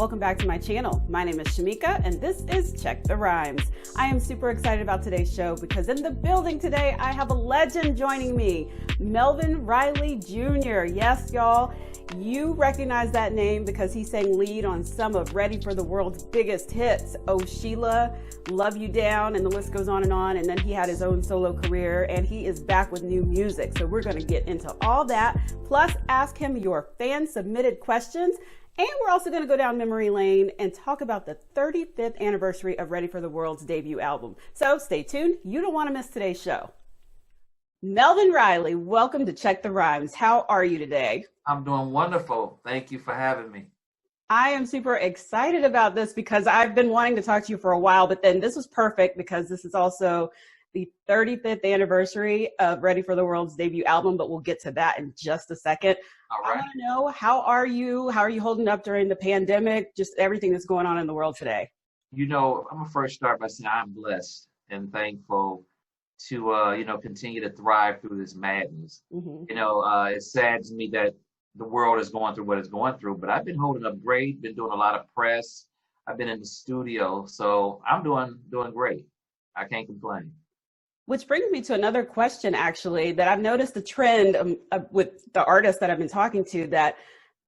welcome back to my channel. My name is Shamika and this is Check the Rhymes. I am super excited about today's show because in the building today I have a legend joining me, Melvin Riley Jr. Yes, y'all, you recognize that name because he sang lead on some of Ready for the World's biggest hits, Oh Sheila, Love You Down, and the list goes on. And then he had his own solo career and he is back with new music. So we're going to get into all that, plus ask him your fan submitted questions. And we're also going to go down memory lane and talk about the 35th anniversary of Ready for the World's debut album. So stay tuned. You don't want to miss today's show. Melvin Riley, welcome to Check the Rhymes. How are you today? I'm doing wonderful. Thank you for having me. I am super excited about this because I've been wanting to talk to you for a while, but then this was perfect because this is also the 35th anniversary of Ready for the World's debut album, but we'll get to that in just a second. All right. I want to know, how are you? How are you holding up during the pandemic? Just everything that's going on in the world today. You know, I'm going to first start by saying I'm blessed and thankful to, continue to thrive through this madness. Mm-hmm. It saddens me that the world is going through what it's going through, but I've been holding up great, been doing a lot of press. I've been in the studio, so I'm doing great. I can't complain. Which brings me to another question, actually, that I've noticed a trend with the artists that I've been talking to, that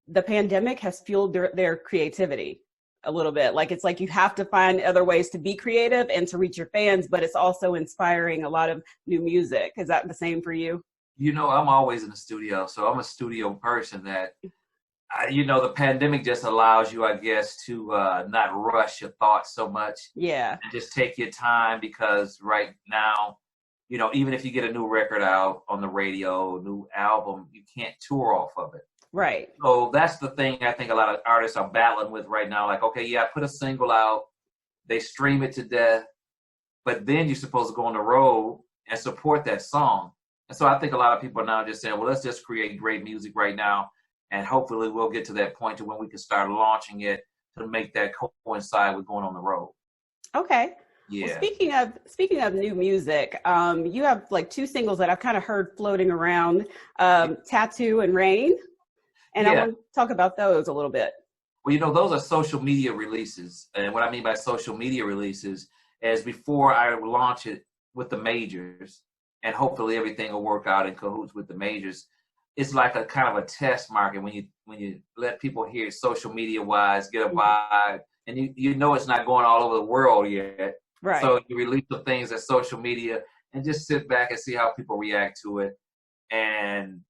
the pandemic has fueled their creativity a little bit. Like, it's like you have to find other ways to be creative and to reach your fans, but it's also inspiring a lot of new music. Is that the same for you? I'm always in the studio, so I'm a studio person that, the pandemic just allows you, I guess, to not rush your thoughts so much. Yeah. And just take your time, because right now, even if you get a new record out on the radio, new album, you can't tour off of it. Right. So that's the thing I think a lot of artists are battling with right now. Like, okay, yeah, put a single out, they stream it to death, but then you're supposed to go on the road and support that song. And so I think a lot of people are now just saying, well, let's just create great music right now, and hopefully we'll get to that point to when we can start launching it to make that coincide with going on the road. Okay. Yeah. Well, speaking of new music, you have like two singles that I've kind of heard floating around, Tattoo and Rain. And I want to talk about those a little bit. Well, those are social media releases. And what I mean by social media releases is before I launch it with the majors, and hopefully everything will work out in cahoots with the majors, it's like a kind of a test market when you let people hear it social media wise, get a vibe, and it's not going all over the world yet. Right. So you release the things at social media and just sit back and see how people react to it. And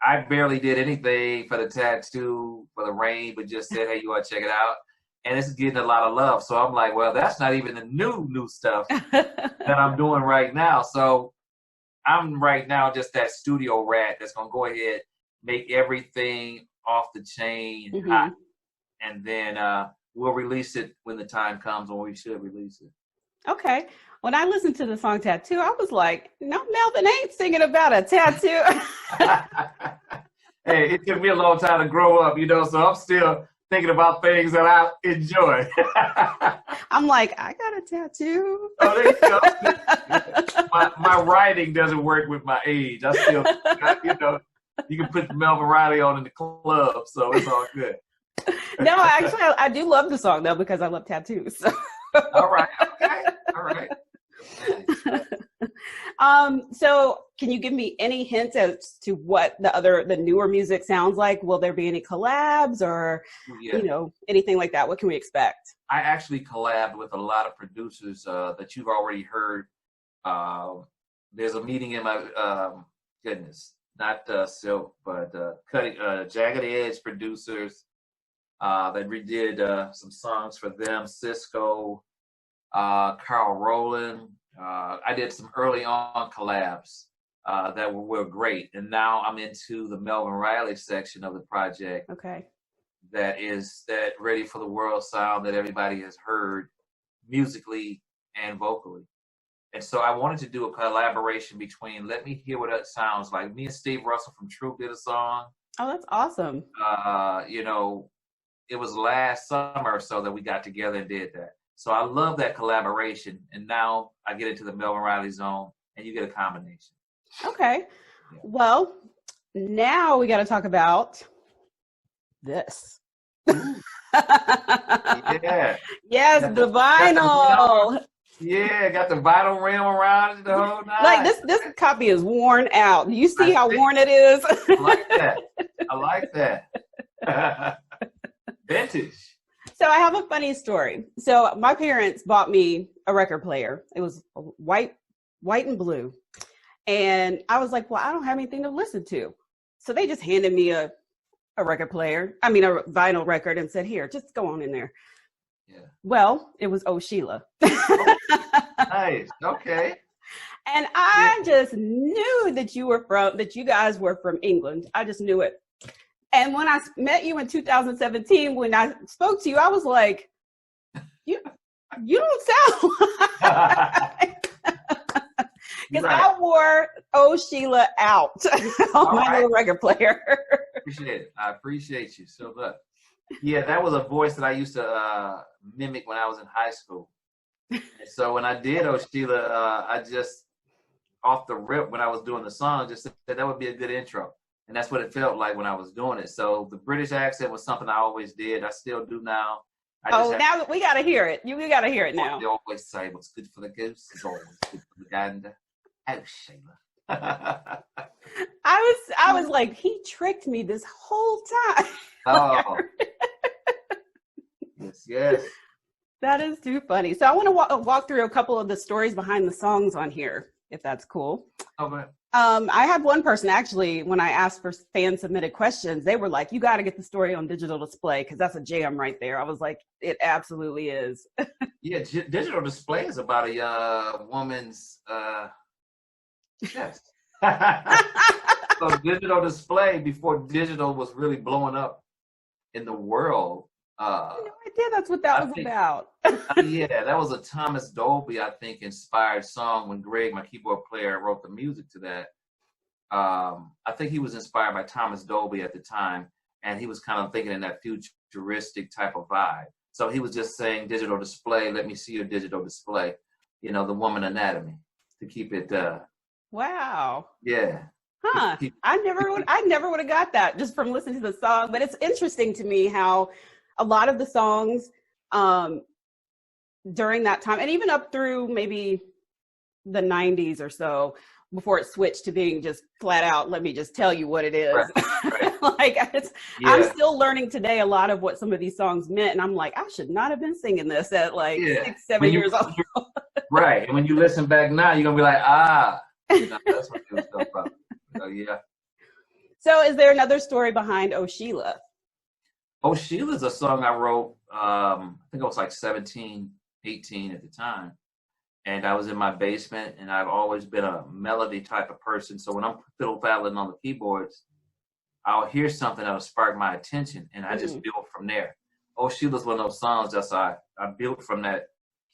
I barely did anything for the Tattoo, for the Rain, but just said, hey, you want to check it out? And it's getting a lot of love. So I'm like, well, that's not even the new stuff that I'm doing right now. So I'm right now just that studio rat that's going to go ahead, make everything off the chain hot. And then we'll release it when the time comes when we should release it. Okay. When I listened to the song Tattoo, I was like, no, Melvin ain't singing about a tattoo. Hey, it took me a long time to grow up, so I'm still thinking about things that I enjoy. I'm like, I got a tattoo. Oh, there you go. my writing doesn't work with my age. I still, you can put the Melvin Riley on in the club, so it's all good. No, actually, I do love the song, though, because I love tattoos. So. All right. Okay. All right. So can you give me any hints as to what the newer music sounds like? Will there be any collabs or, anything like that? What can we expect? I actually collabed with a lot of producers that you've already heard. There's a meeting in my, not Silk, but Jagged Edge producers that redid some songs for them, Cisco, Carl Rowland. I did some early on collabs that were great. And now I'm into the Melvin Riley section of the project. Okay. That is that Ready for the World sound that everybody has heard musically and vocally. And so I wanted to do a collaboration between, let me hear what that sounds like. Me and Steve Russell from True did a song. Oh, that's awesome. It was last summer or so that we got together and did that. So I love that collaboration. And now I get into the Melvin Riley zone and you get a combination. Okay. Yeah. Well, now we got to talk about this. Yeah. Yes, the vinyl. Yeah, got the vinyl rim around it the whole night. Like this copy is worn out. Do you see how worn it is? I like that. I like that. Vintage. So I have a funny story. So my parents bought me a record player. It was white and blue. And I was like, well, I don't have anything to listen to. So they just handed me a record player. I mean, a vinyl record, and said, here, just go on in there. Yeah. Well, it was Oh Sheila. Nice. Okay. And I just knew that you guys were from England. I just knew it. And when I met you in 2017, when I spoke to you, I was like, you don't sound like, because I wore Oh Sheila out on my little record player. Appreciate it. I appreciate you so much. Yeah, that was a voice that I used to mimic when I was in high school. And so when I did Oh Sheila, I just, off the rip, when I was doing the song, just said that would be a good intro. And that's what it felt like when I was doing it. So the British accent was something I always did. I still do now. Now we got to hear it. We got to hear it now. They always say what's good for the goose is always good for the gander. Oh, Sheila. I was like, he tricked me this whole time. Oh. Yes. That is too funny. So I want to walk through a couple of the stories behind the songs on here, if that's cool. Okay. I had one person actually, when I asked for fan submitted questions, they were like, you got to get the story on digital display because that's a jam right there. I was like, it absolutely is. Yeah, digital display is about a woman's yes. So digital display, before digital was really blowing up in the world. I had no idea that's what that was about. Yeah, that was a Thomas Dolby, I think, inspired song when Greg, my keyboard player, wrote the music to that. I think he was inspired by Thomas Dolby at the time, and he was kind of thinking in that futuristic type of vibe. So he was just saying digital display, let me see your digital display, the woman anatomy, to keep it. Wow. Yeah. Huh. I never would have got that just from listening to the song. But it's interesting to me how a lot of the songs during that time, and even up through maybe the 90s or so, before it switched to being just flat out, let me just tell you what it is. Right. I'm still learning today a lot of what some of these songs meant. And I'm like, I should not have been singing this at 6, 7 years old. Right. And when you listen back now, you're going to be like, that's what it was about. So, yeah. So is there another story behind Oh Sheila? Oh Sheila is a song I wrote, I think I was like 17, 18 at the time. And I was in my basement, and I've always been a melody type of person. So when I'm fiddle faddling on the keyboards, I'll hear something that'll spark my attention, and I just build from there. Oh Sheila's one of those songs that's I built from that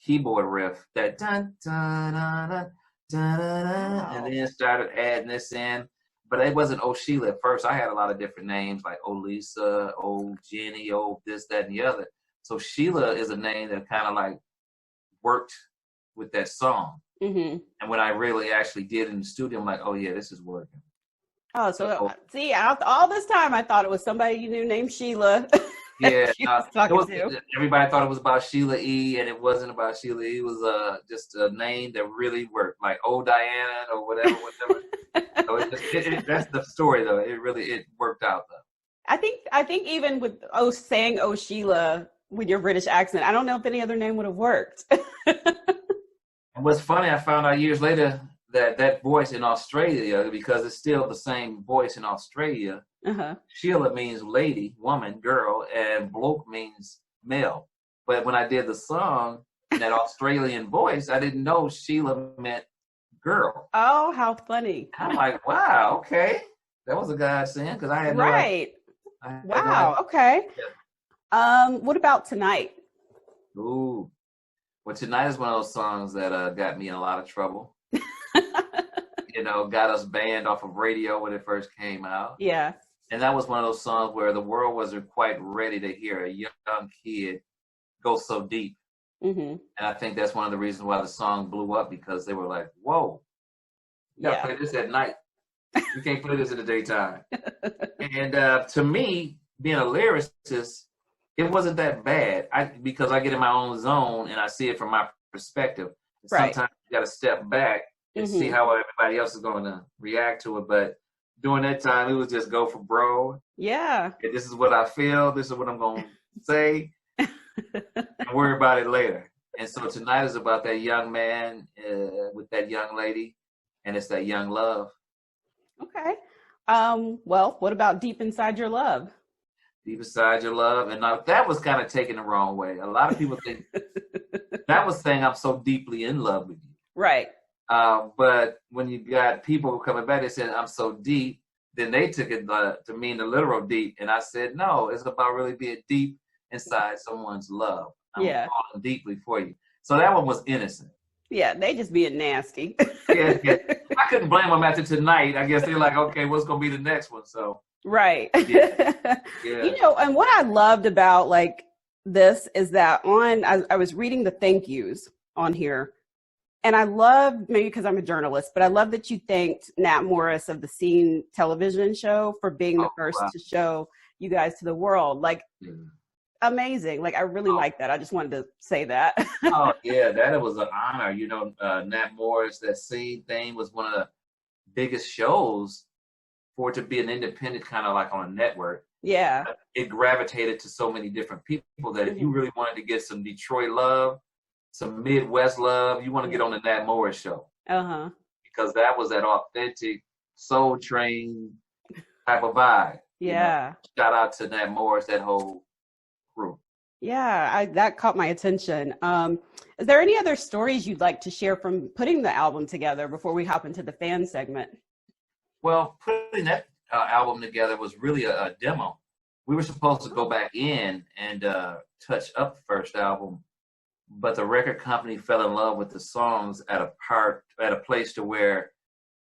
keyboard riff, that dun dun dun dun dun, dun, and then started adding this in. But it wasn't Oh Sheila at first. I had a lot of different names like Oh Lisa, Oh Jenny, Oh this, that, and the other. So Sheila is a name that kind of like worked with that song. Mm-hmm. And when I really actually did it in the studio, I'm like, oh yeah, this is working. Oh, so see, all this time I thought it was somebody you knew named Sheila. Yeah, everybody thought it was about Sheila E, and it wasn't about Sheila E. It was just a name that really worked, like Oh Diana or whatever. So that's the story, though. It worked out, though. I think even with saying Oh Sheila with your British accent, I don't know if any other name would have worked. And what's funny, I found out years later that voice in Australia, because it's still the same voice in Australia, Sheila means lady, woman, girl, and bloke means male. But when I did the song in that Australian voice, I didn't know Sheila meant girl. Oh, how funny. I'm like, wow, okay. That was a godsend, because I had no idea. Wow, okay. Yeah. What about Tonight? Ooh. Well, Tonight is one of those songs that got me in a lot of trouble. Got us banned off of radio when it first came out. Yeah. And that was one of those songs where the world wasn't quite ready to hear a young kid go so deep. Mm-hmm. And I think that's one of the reasons why the song blew up, because they were like, whoa, you gotta play this at night. You can't play this in the daytime. And to me, being a lyricist, it wasn't that bad. Because I get in my own zone and I see it from my perspective. Right. Sometimes you got to step back and see how everybody else is going to react to it. But during that time, it was just go for bro. Yeah. Okay, this is what I feel. This is what I'm going to say. And worry about it later. And so tonight is about that young man with that young lady, and it's that young love. Okay. Well, what about Deep Inside Your Love? Deep Inside Your Love. And now that was kind of taken the wrong way. A lot of people think that was saying I'm so deeply in love with you. Right. But when you got people coming back, they said I'm so deep, then they took it to mean the literal deep. And I said, no, it's about really being deep inside someone's love. I'm falling deeply for you. So that one was innocent. Yeah, they just being nasty. yeah. I couldn't blame them after tonight. I guess they're like, okay, what's going to be the next one? So. Right. Yeah. You know, and what I loved about like this is that I was reading the thank yous on here. And I love, maybe because I'm a journalist, but I love that you thanked Nat Morris of the Scene television show for being the first to show you guys to the world. Like, amazing. Like, I really like that. I just wanted to say that. Oh, yeah, that was an honor. You know, Nat Morris, that Scene thing was one of the biggest shows for it to be an independent kind of like on a network. Yeah. It gravitated to so many different people that if you really wanted to get some Detroit love, some Midwest love, you want to get on the Nat Morris show. Because that was that authentic Soul Train type of vibe. Yeah. You know? Shout out to Nat Morris, that whole crew. Yeah, that caught my attention. Is there any other stories you'd like to share from putting the album together before we hop into the fan segment? Well, putting that album together was really a demo. We were supposed to go back in and touch up the first album, but the record company fell in love with the songs at a place to where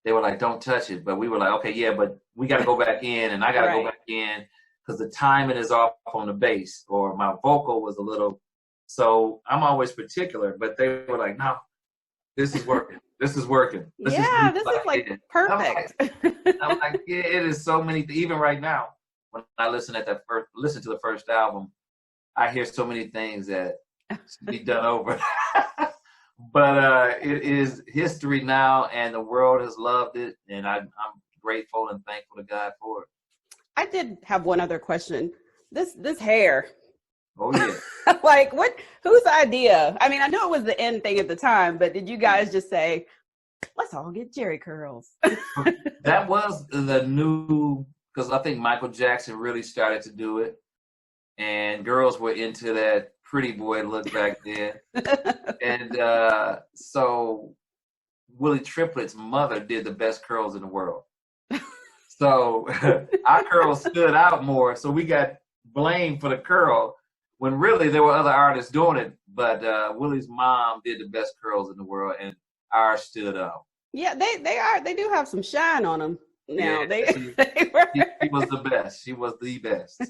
they were like, don't touch it. But we were like, okay, yeah, but we got to go back in, and I got to go back in because the timing is off on the bass, or my vocal was a little. So I'm always particular, but they were like, no, this is working. This is working. This is like perfect. I'm like, yeah, it is so many. Even right now, when I listen to the first album, I hear so many things that should be done over. But it is history now, and the world has loved it, and I'm grateful and thankful to God for it. I did have one other question. This hair. Oh yeah. Like whose idea? I mean, I know it was the end thing at the time, but did you guys just say, let's all get Jerry curls? That was the new, because I think Michael Jackson really started to do it, and girls were into that pretty boy look back then. And so Willie Triplett's mother did the best curls in the world. So our curls stood out more, so we got blamed for the curl when really there were other artists doing it. But Willie's mom did the best curls in the world, and ours stood out. Yeah, they do have some shine on them now. Yeah, she was the best. She was the best.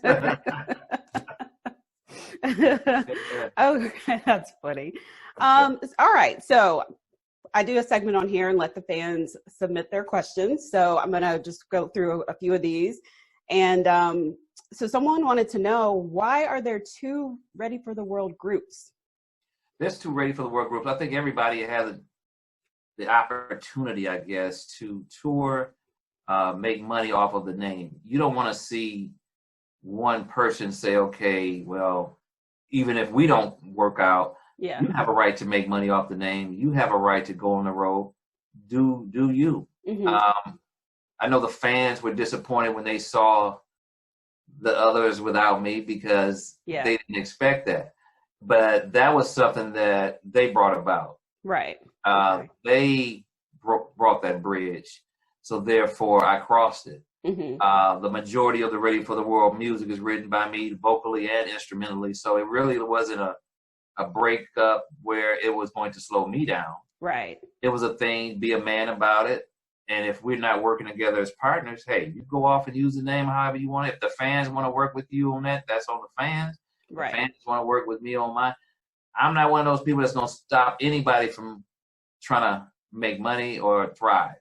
Oh, that's funny. All right, so I do a segment on here and let the fans submit their questions. So I'm gonna just go through a few of these. And so someone wanted to know, why are there two Ready for the World groups? There's two Ready for the World groups. I think everybody has the opportunity, I guess, to tour, make money off of the name. You don't want to see one person say, okay, well, even if we don't work out, you have a right to make money off the name. You have a right to go on the road. Do you? I know the fans were disappointed when they saw the others without me because they didn't expect that. But that was something that they brought about. Right. They brought that bridge. So therefore, I crossed it. The majority of the Ready for the World music is written by me vocally and instrumentally. So it really wasn't a breakup where it was going to slow me down. Right. It was a thing, be a man about it. And if we're not working together as partners, hey, you go off and use the name however you want. If the fans want to work with you on that, that's on the fans. Right. If the fans want to work with me on mine. I'm not one of those people that's going to stop anybody from trying to make money or thrive.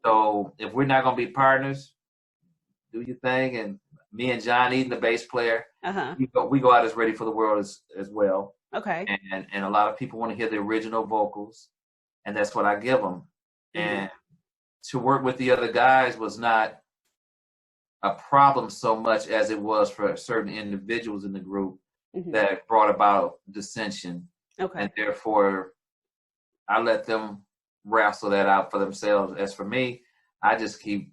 So if we're not going to be partners, do your thing, and me and John Eden, the bass player, Uh-huh. we go out as Ready for the World as well. Okay. And a lot of people want to hear the original vocals, and that's what I give them. And to work with the other guys was not a problem so much as it was for certain individuals in the group that brought about dissension. Okay. And therefore, I let them wrestle that out for themselves. As for me, I just keep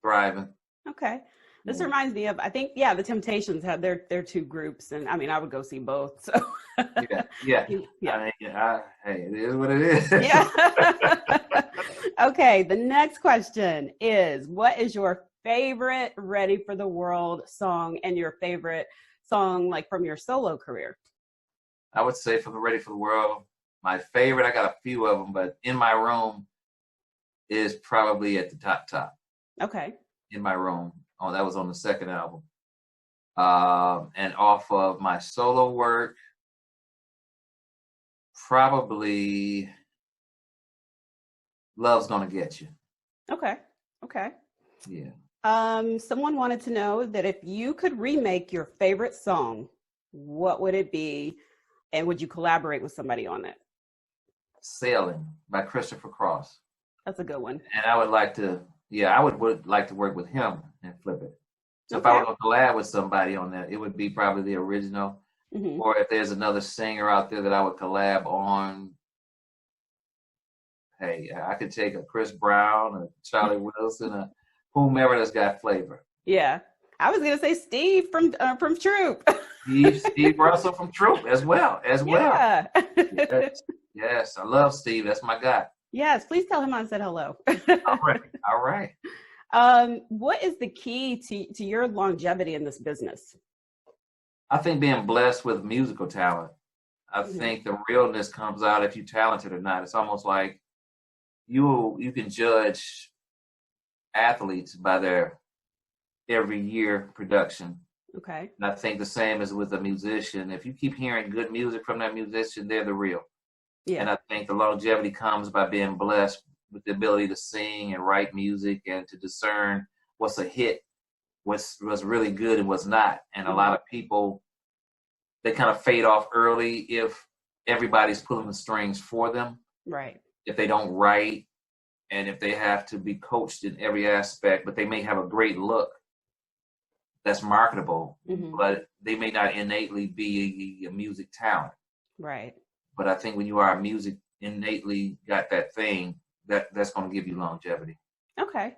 thriving. Okay. This reminds me of, I think, the Temptations had their two groups, and I mean, I would go see both. So yeah. I mean, hey, it is what it is. Yeah. Okay. The next question is, what is your favorite Ready for the World song and your favorite song like from your solo career? I would say from the Ready for the World, my favorite, I got a few of them, but In My Room is probably at the top. Okay. In My Room. Oh, that was on the second album. And off of my solo work, probably Love's Gonna Get You. Okay. Yeah. Someone wanted to know that if you could remake your favorite song, what would it be? And would you collaborate with somebody on it? Sailing by Christopher Cross. That's a good one. And I would like to, I would like to work with him and flip it. So Okay. if I were to collab with somebody on that, it would be probably the original. Or if there's another singer out there that I would collab on, hey, I could take a Chris Brown, a Charlie Wilson, a whomever that's got flavor. Yeah. I was gonna say Steve from Troop. Steve Russell from Troop as well. Yeah. Yes, I love Steve. That's my guy. Yes, please tell him I said hello. All right. What is the key to your longevity in this business? I think being blessed with musical talent. I think the realness comes out if you're talented or not. It's almost like you can judge athletes by their every year production. Okay. And I think the same is with a musician. If you keep hearing good music from that musician, they're the real. Yeah. And I think the longevity comes by being blessed with the ability to sing and write music and to discern what's a hit, what's really good and what's not. And a lot of people, they kind of fade off early if everybody's pulling the strings for them. Right. If they don't write and if they have to be coached in every aspect, but they may have a great look that's marketable, but they may not innately be a music talent. Right. But I think when you are a music innately got that thing, that's going to give you longevity. Okay.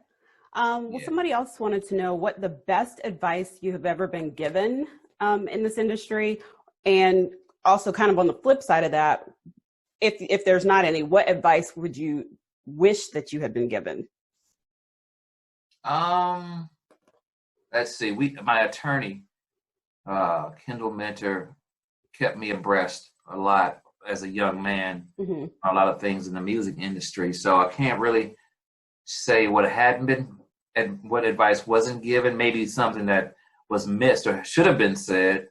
Well, somebody else wanted to know what the best advice you have ever been given in this industry, and also kind of on the flip side of that, if there's not any, what advice would you wish that you had been given? Let's see. My attorney, Kendall Mentor, kept me abreast a lot as a young man, a lot of things in the music industry. So I can't really say what hadn't been and what advice wasn't given. Maybe something that was missed or should have been said.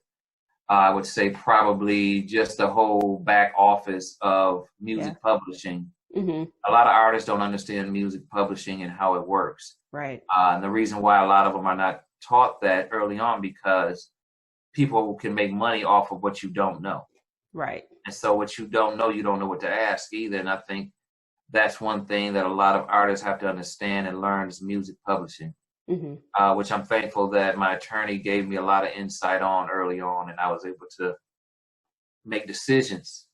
I would say probably just the whole back office of music publishing. A lot of artists don't understand music publishing and how it works. Right. And the reason why a lot of them are not taught that early on, because people can make money off of what you don't know. Right. And so what you don't know what to ask either. And I think that's one thing that a lot of artists have to understand and learn is music publishing, which I'm thankful that my attorney gave me a lot of insight on early on, and I was able to make decisions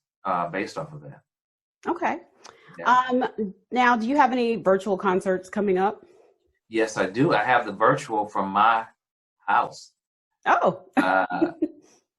based off of that. Okay. Yeah. Now, do you have any virtual concerts coming up? Yes, I do. I have the virtual from my house. Oh.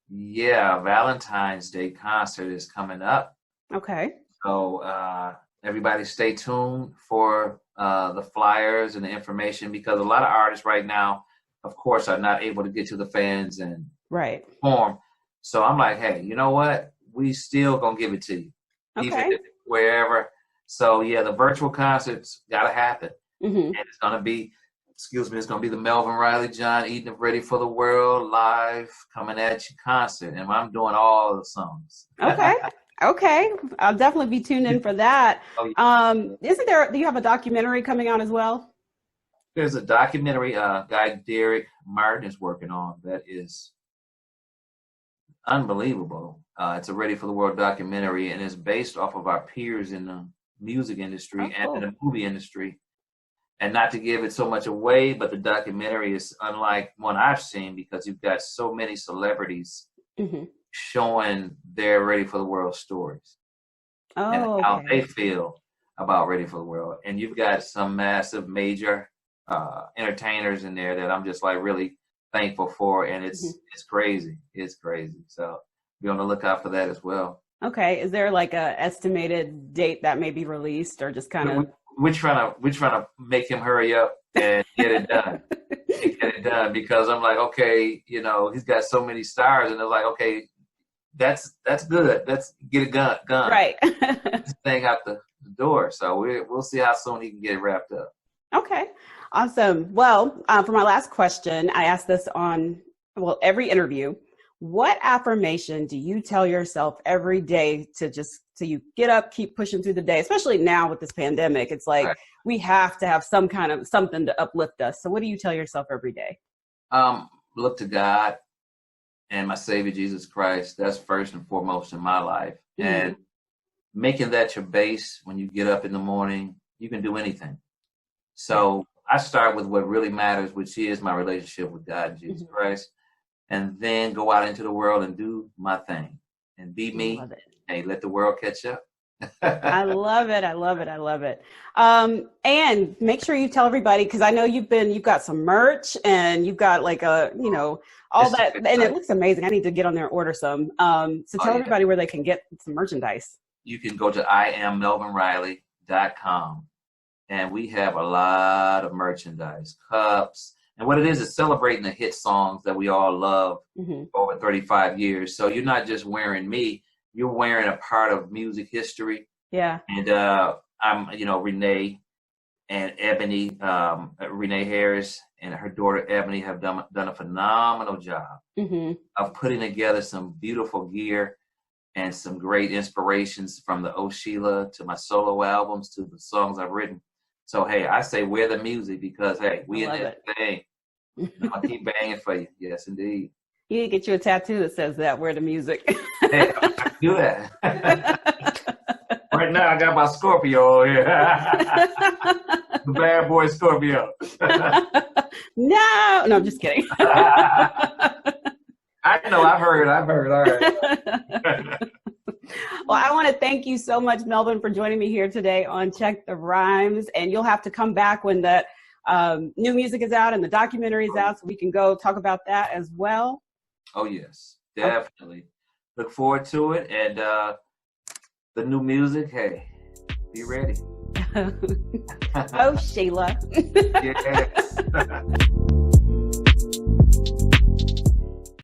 Yeah, Valentine's Day concert is coming up. Okay. So everybody stay tuned for the flyers and the information, because a lot of artists right now, of course, are not able to get to the fans and perform. So I'm like, hey, you know what? We still going to give it to you. Okay. Even wherever. So yeah, the virtual concerts got to happen. And it's going to be, it's going to be the Melvin Riley John Eden of Ready for the World live coming at you concert. And I'm doing all the songs. Okay. Okay. I'll definitely be tuned in for that. Oh, yeah. Do you have a documentary coming out as well? There's a documentary guy Derek Martin is working on that is unbelievable. It's a Ready for the World documentary, and it's based off of our peers in the music industry and in the movie industry. And not to give it so much away, but the documentary is unlike one I've seen because you've got so many celebrities showing their Ready for the World stories and how they feel about Ready for the World. And you've got some massive major entertainers in there that I'm just like really thankful for, and it's crazy. It's crazy. So be on the lookout for that as well. Okay. Is there like a estimated date that may be released, or just kind of? We're trying to make him hurry up and get it done. Because I'm like, okay, you know, he's got so many stars, and they're like, okay, that's good. Let's get it gun. Right. This thing out the door. So we'll see how soon he can get it wrapped up. Okay. Awesome. Well, for my last question, I asked this on, every interview. What affirmation do you tell yourself every day to just, so you get up, keep pushing through the day, especially now with this pandemic? It's like, we have to have some kind of something to uplift us. So what do you tell yourself every day? Look to God and my Savior, Jesus Christ. That's first and foremost in my life. And making that your base when you get up in the morning, you can do anything. So I start with what really matters, which is my relationship with God and Jesus Christ, and then go out into the world and do my thing and be me. Hey, let the world catch up. I love it. I love it. I love it. And make sure you tell everybody, because I know you've got some merch and you've got like all that, and it looks amazing. I need to get on there and order some. So tell everybody where they can get some merchandise. You can go to IamMelvinRiley.com. And we have a lot of merchandise, cups. And what it is celebrating the hit songs that we all love over 35 years. So you're not just wearing me, you're wearing a part of music history. Yeah. And I'm, Renee and Ebony, Renee Harris and her daughter Ebony have done a phenomenal job of putting together some beautiful gear and some great inspirations from the Sheila to my solo albums to the songs I've written. So, hey, I say wear the music because, hey, we in this thing. I'll keep banging for you. Yes, indeed. You need to get you a tattoo that says that, wear the music. Hey, I can do that. Right now, I got my Scorpio here. The bad boy Scorpio. No, I'm just kidding. I know, I've heard. All right. Well, I want to thank you so much, Melvin, for joining me here today on Check the Rhymes. And you'll have to come back when that new music is out and the documentary is out, so we can go talk about that as well. Oh, yes, definitely. Okay. Look forward to it. And the new music, hey, be ready. Oh, Sheila. Yes.